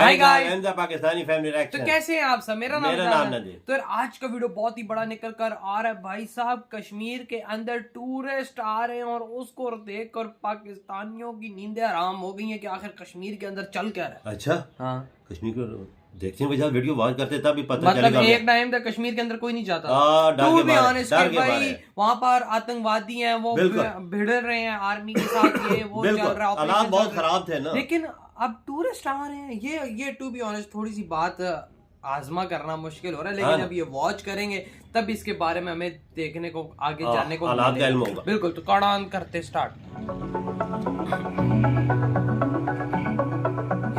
Hi guys, Pakistani family तो reaction. कैसे हैं आप सब। मेरा नाम नाम है। तो यार आज का वीडियो बहुत ही बड़ा निकल कर आ रहा है भाई साहब। कश्मीर के अंदर टूरिस्ट आ रहे हैं और उसको देखकर पाकिस्तानियों की नींदें हराम हो गई हैं कि आखिर कश्मीर के अंदर चल क्या रहा है। अच्छा, हाँ, कश्मीर को देखते हैं बजाय वीडियो वॉच करते तब भी पता मतलब चलेगा। एक टाइम तक कश्मीर के अंदर कोई नहीं जाता। डर के भी मारे, ऑनेस्ट डर के भाई मारे। वहाँ पर आतंकवादी हैं, वो भिड़ रहे हैं आर्मी के साथ, ये वो चल रहा है, हालात बहुत खराब थे ना। लेकिन अब टूरिस्ट आ रहे हैं। ये टू बी ऑनेस्ट थोड़ी सी बात आजमा करना मुश्किल हो रहा है, लेकिन अब ये वॉच करेंगे तब इसके बारे में हमें देखने को आगे जानने को हालात का इल्म होगा। बिल्कुल। तो कड़ान करते स्टार्ट।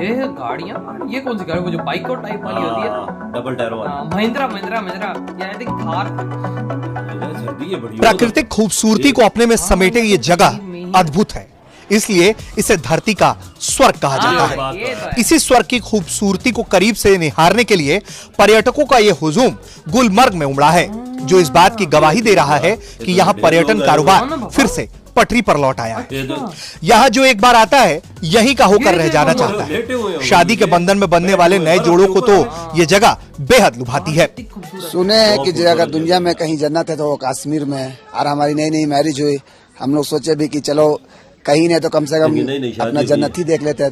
ये गाड़ियां, ये कौन सी गाड़ी, वो जो बाइक को टाइप वाली होती है, डबल टायर वाली। महिंद्रा ये आई थिंक थार। प्राकृतिक खूबसूरती को अपने में समेटे ये जगह अद्भुत है, इसलिए इसे धरती का स्वर्ग कहा जाता है। इसी स्वर्ग की खूबसूरती को करीब से निहारने के लिए पर्यटकों का ये हुजूम गुलमर्ग में उमड़ा है, जो इस बात की गवाही दे रहा है कि यहाँ पर्यटन कारोबार फिर से पटरी पर लौट आया है। यहाँ जो एक बार आता है यहीं का होकर रह जाना चाहता है। शादी के बंधन में बंधने वाले नए जोड़ों को तो ये जगह बेहद लुभाती है। सुने हैं कि अगर दुनिया में कहीं जन्नत है तो वो कश्मीर में है। और हमारी नई नई मैरिज हुई, हम लोग सोचे भी कि चलो कहीं नहीं तो कम से कम अपना जन्नत ही देख लेते हैं।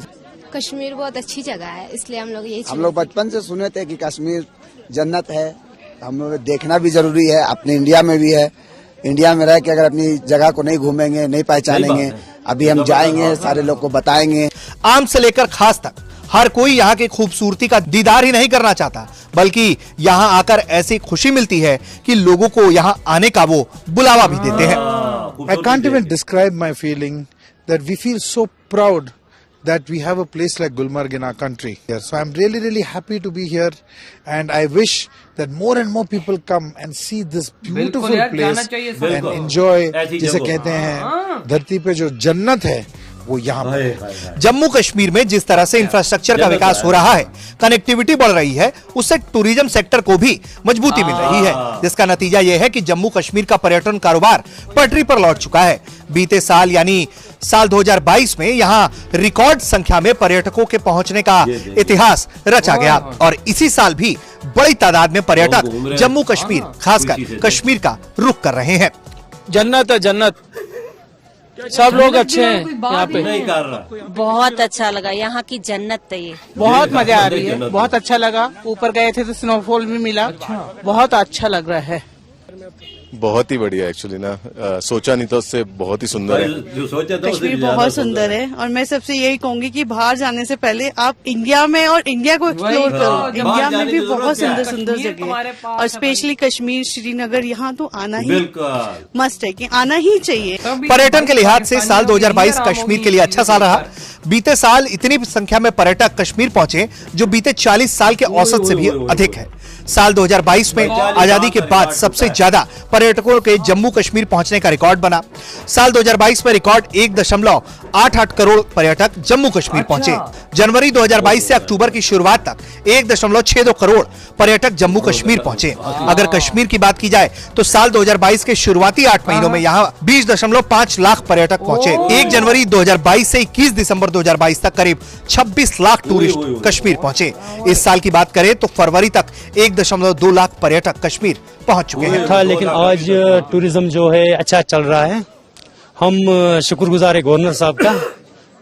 कश्मीर बहुत अच्छी जगह है, इसलिए हम लोग बचपन से सुने थे कि कश्मीर जन्नत है। हम लोग देखना भी जरूरी है, अपने इंडिया में भी है। इंडिया में रह के अगर अपनी जगह को नहीं घूमेंगे, नहीं पहचानेंगे, अभी हम जाएंगे, सारे लोग को बताएंगे। आम से लेकर खास तक हर कोई यहाँ की खूबसूरती का दीदार ही नहीं करना चाहता, बल्कि यहाँ आकर ऐसी खुशी मिलती है कि लोगों को यहाँ आने का वो बुलावा भी देते हैं। I can't even describe my feeling that we feel so proud that we have a place like Gulmarg in our country. So I'm really happy to be here, and I wish that more and more people come and see this beautiful place and enjoy जिसे कहते हैं धरती पे जो जन्नत है वो यहाँ पर। जम्मू कश्मीर में जिस तरह से इंफ्रास्ट्रक्चर का विकास हो रहा है, कनेक्टिविटी बढ़ रही है, उससे टूरिज्म सेक्टर को भी मजबूती मिल रही है, जिसका नतीजा यह है कि जम्मू कश्मीर का पर्यटन कारोबार पटरी पर लौट चुका है। बीते साल यानी साल 2022 में यहाँ रिकॉर्ड संख्या में पर्यटकों के पहुंचने का इतिहास रचा गया और इसी साल भी बड़ी तादाद में पर्यटक जम्मू कश्मीर, खासकर कश्मीर का रुख कर रहे हैं। जन्नत है, जन्नत। सब लोग अच्छे हैं यहाँ पे। नहीं कर रहा, बहुत अच्छा लगा, यहाँ की जन्नत है ये। बहुत मजा आ रही है, बहुत अच्छा लगा। ऊपर गए थे तो स्नोफॉल भी मिला, बहुत अच्छा लग रहा है। बहुत ही बढ़िया एक्चुअली ना, सोचा नहीं था, उससे बहुत ही सुंदर है। जो सोचा था कश्मीर बहुत सुंदर है और मैं सबसे यही कहूंगी कि बाहर जाने से पहले आप इंडिया में और इंडिया को एक्सप्लोर करो। इंडिया में भी बहुत सुंदर सुंदर जगह है और स्पेशली कश्मीर, श्रीनगर, यहाँ तो आना ही मस्ट है कि आना ही चाहिए। पर्यटन के लिहाज से साल 2022 कश्मीर के लिए अच्छा साल रहा। बीते साल इतनी संख्या में पर्यटक कश्मीर पहुंचे जो बीते 40 साल के औसत से भी अधिक है। साल 2022 में आजादी के बाद सबसे ज्यादा पर्यटकों के जम्मू कश्मीर पहुंचने का रिकॉर्ड बना। साल 2022 में रिकॉर्ड 1.88 करोड़ पर्यटक जम्मू कश्मीर पहुंचे। जनवरी 2022 से अक्टूबर की शुरुआत तक 1.62 करोड़ पर्यटक जम्मू कश्मीर पहुंचे। अगर कश्मीर की बात की जाए तो साल 2022 के शुरुआती 8 महीनों में यहाँ 20.5 लाख पर्यटक पहुंचे। 1 जनवरी 2022 से 21 दिसंबर 2022 तक करीब 26 लाख टूरिस्ट कश्मीर पहुंचे। इस साल की बात करें तो फरवरी तक 1.2 लाख पर्यटक कश्मीर पहुंच चुके हैं। था, लेकिन आज टूरिज्म जो है अच्छा चल रहा है। हम शुक्रगुजार है गवर्नर साहब का,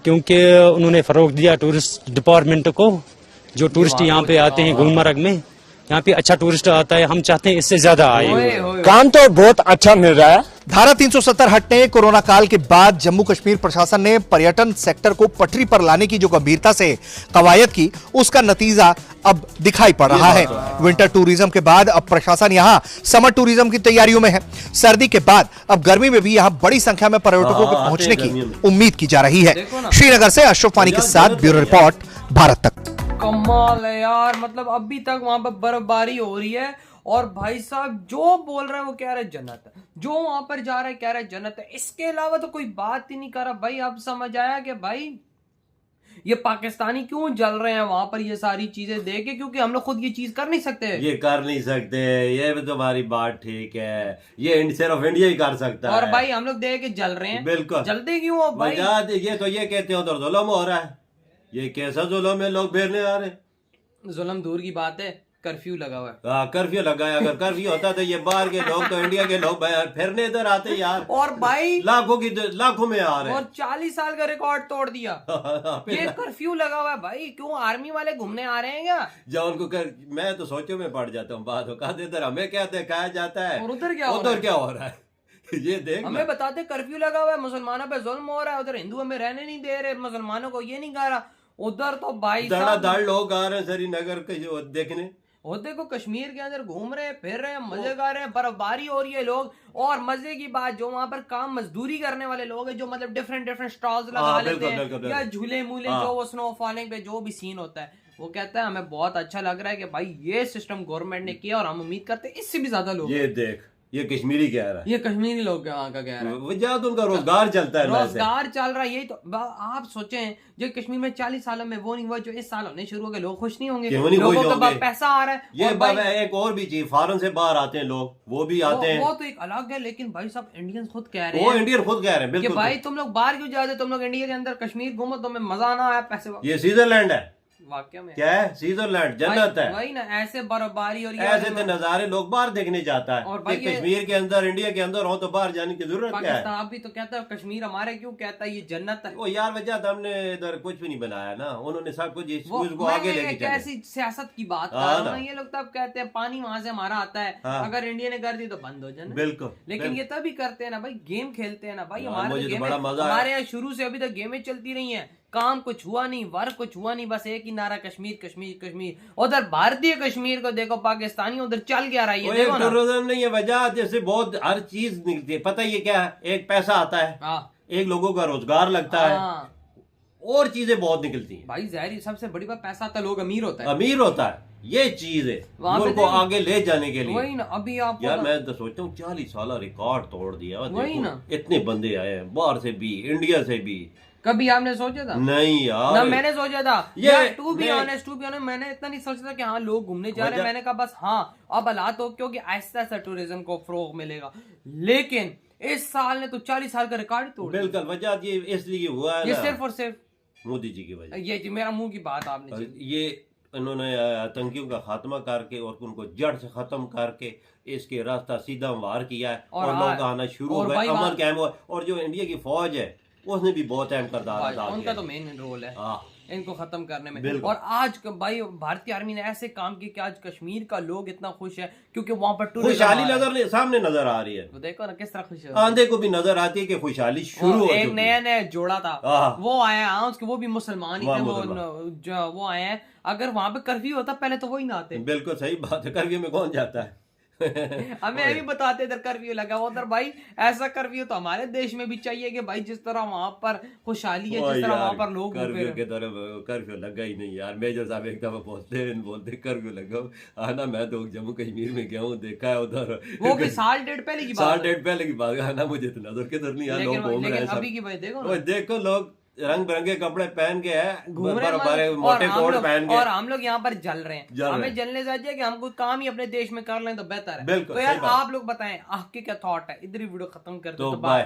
क्योंकि उन्होंने फरोग दिया टूरिस्ट डिपार्टमेंट को। जो टूरिस्ट यहाँ पे आते हैं गुलमर्ग में, यहाँ पे अच्छा टूरिस्ट आता है, हम चाहते हैं इससे ज्यादा आए। काम तो बहुत अच्छा मिल रहा है। धारा 370 हटने कोरोना काल के बाद जम्मू कश्मीर प्रशासन ने पर्यटन सेक्टर को पटरी पर लाने की जो गंभीरता से कवायद की, उसका नतीजा अब दिखाई पड़ रहा है। विंटर टूरिज्म के बाद अब प्रशासन यहां समर टूरिज्म की तैयारियों में है। सर्दी के बाद अब गर्मी में भी यहां बड़ी संख्या में पर्यटकों के पहुंचने की उम्मीद की जा रही है। श्रीनगर से अशरफ वानी के साथ ब्यूरो रिपोर्ट, भारत तक। कमाल है यार, मतलब अभी तक वहां पर बर्फबारी हो रही है और भाई साहब जो बोल रहे हैं वो कह रहे हैं जन्नत है, जो वहां पर जा रहे हैं कह रहे हैं जन्नत है। इसके अलावा तो कोई बात ही नहीं कर रहा भाई। अब समझ आया कि भाई ये पाकिस्तानी क्यों जल रहे हैं वहां पर ये सारी चीजें देखे, क्योंकि हम लोग खुद ये चीज कर नहीं सकते। ये कर नहीं सकते, ये भी तुम्हारी बात ठीक है। ये सिर्फ इंडिया ही कर सकता है। और भाई हम लोग देख के जल रहे हैं। बिल्कुल, जलते क्यों हो भाई? ये तो ये कहते हो तो जुल्म हो रहा है। ये कैसा जुल्म है, लोग फिरने आ रहे हैं। जुल्म दूर की बात है, कर्फ्यू लगा हुआ है। हाँ, कर्फ्यू लगा है। अगर कर्फ्यू होता तो ये बाहर के लोग तो इंडिया के लोग फिरने इधर आते यार। और भाई लाखों में आ रहे हैं। और 40 साल का रिकॉर्ड तोड़ दिया। ये कर्फ्यू लगा हुआ है भाई, क्यों आर्मी वाले घूमने आ रहे हैं क्या? जब उनको मैं तो सोचो में पड़ जाता हूँ बात कहते इधर हमें क्या दिखाया जाता है और उधर क्या हो रहा है ये देख हमें बताते कर्फ्यू लगा हुआ है, मुसलमानों पे जुल्म हो रहा है, उधर हिंदू हमें रहने नहीं दे रहे, मुसलमानों को ये नहीं कह रहा। उधर तो भाई धड़ाधड़ लोग आ रहे हैं श्रीनगर के जो देखने। और देखो कश्मीर के अंदर घूम रहे हैं, फिर रहे हैं, मजे कर रहे हैं, बर्फबारी हो रही है लोग। और मजे की बात, जो वहां पर काम मजदूरी करने वाले लोग हैं, जो मतलब डिफरेंट स्टॉल्स लगा लेते हैं या झूले मूले जो वो स्नो फॉलिंग पे जो भी सीन होता है, वो कहता है हमें बहुत अच्छा लग रहा है कि भाई ये सिस्टम गवर्नमेंट ने किया और हम उम्मीद करते हैं इससे भी ज्यादा लोग। ये देख, ये कश्मीरी कह रहा है, ये कश्मीरी लोग वहाँ का कह रहा है, वजह तो उनका रोजगार चलता है, रोजगार चल रहा है। यही तो आप सोचें, जो कश्मीर में 40 सालों में वो नहीं हुआ जो इस साल होने शुरू हो गए, लोग खुश नहीं होंगे? लोगों के पास पैसा आ रहा है। ये एक और भी चीज, फॉरेन से बाहर आते हैं लोग, वो भी आते हैं, वो तो एक अलग है। लेकिन भाई सब इंडियन खुद कह रहे हैं, वो इंडियन खुद कह रहे हैं बिल्कुल, भाई तुम लोग बाहर क्यों जाते, तुम लोग इंडिया के अंदर कश्मीर घूमो, तुम्हें मजा ना आया, पैसे। ये स्विट्जरलैंड है वाकई में, क्या है स्विट्जरलैंड, जन्नत है। वही ना, ऐसे बर्फबारी और ऐसे तो नजारे लोग बाहर देखने जाता है। और कश्मीर के अंदर, इंडिया के अंदर हो तो बाहर जाने की जरूरत क्या है? पाकिस्तान भी तो कहता है कश्मीर हमारे, क्यों कहता है ये जन्नत है? वो यार वजह तो हमने इधर कुछ भी नहीं बनाया ना, उन्होंने सब कुछ इसको आगे लेके चले। कैसी सियासत की बात कर रहा हूं। ये लोग तब कहते हैं पानी वहां से हमारा आता है, अगर इंडिया ने कर दी तो बंद हो जाए। बिल्कुल, लेकिन ये तभी करते हैं ना भाई, गेम खेलते हैं ना भाई। हमारे यहाँ शुरू से अभी तक गेमें चलती रही है, काम कुछ हुआ नहीं, वर्क कुछ हुआ नहीं, बस एक ही नारा कश्मीर कश्मीर कश्मीर। उधर भारतीय कश्मीर को देखो, पाकिस्तानी उधर चल क्या रहा है, टूरिज्म नहीं है वजह, जैसे बहुत हर चीज निकलती है। पता ये क्या है, एक पैसा आता है, एक लोगों का रोजगार लगता है, और चीजें बहुत निकलती हैं भाई। जहरी सबसे बड़ी बात, पैसा आता है, लोग अमीर होता है, अमीर होता है। ये चीज है मुल्क को आगे ले जाने के लिए। वही ना, अभी आप यार मैं तो सोचता हूँ 40 साल रिकॉर्ड तोड़ दिया। वही ना, इतने बंदे आए हैं बाहर से भी, इंडिया से भी। कभी आपने सोचा था? नहीं यार, ना मैंने सोचा था यार, टू बी ऑनेस्ट मैंने इतना नहीं सोचा था कि हाँ लोग घूमने जा रहे हैं। मैंने कहा बस हाँ अब हालात हो, क्योंकि ऐसा ऐसा टूरिज्म को फरोग मिलेगा। लेकिन इस साल ने तो 40 साल का रिकॉर्ड तोड़ दिया। बिल्कुल, वजह ये इसलिए हुआ है, ये सिर्फ और सिर्फ मोदी जी की वजह। ये जी मेरा मुंह की बात आपने, ये इन्होंने आतंकियों का खात्मा करके और उनको जड़ से खत्म करके इसके रास्ता सीधा वार किया है, और लोग आना शुरू हो गए, अमन कायम हुआ। और जो इंडिया की फौज है उसने भी बहुत अहम किरदार अदा किया, उनका तो मेन रोल है इनको खत्म करने में। और आज भाई भारतीय आर्मी ने ऐसे काम किए कि आज कश्मीर का लोग इतना खुश है, क्योंकि वहाँ पर खुशहाली सामने नजर आ रही है। तो देखो ना किस तरह खुश है, आंधे को भी नजर आती है कि खुशहाली शुरू हो। एक नया जोड़ा था वो आया, उसके वो भी मुसलमान ही थे, वो आए हैं। अगर वहाँ पे कर्फ्यू होता पहले तो वो ही ना आते। बिल्कुल सही बात है, कर्फ्यू में कौन जाता है? हमें अभी बताते इधर कर्फ्यू लगा उधर, भाई ऐसा कर्फ्यू तो हमारे देश में भी चाहिए कि भाई जिस तरह वहाँ पर खुशहाली है, जिस तरह वहाँ पर लोग कर्फ्यू के तरफ कर्फ्यू लगा ही नहीं यार। मेजर साहब एक दफा बोलते कर्फ्यू लगा आना, मैं तो जम्मू कश्मीर में गया हूँ, देखा है उधर, वो भी साल डेढ़ पहले की बात आना, मुझे तो नजर किधर नहीं आया। लोग घूम रहे हैं, अभी की भाई देखो लोग रंग बिरंगे कपड़े पहन के है, मोटे कोट पहन के, और हम लोग यहाँ पर जल रहे हैं। हमें जलने चाहिए कि हम कोई काम ही अपने देश में कर लें तो बेहतर है। तो यार आप लोग बताएं आपके क्या थॉट है। इधर ही वीडियो खत्म करते हैं, तो बाय।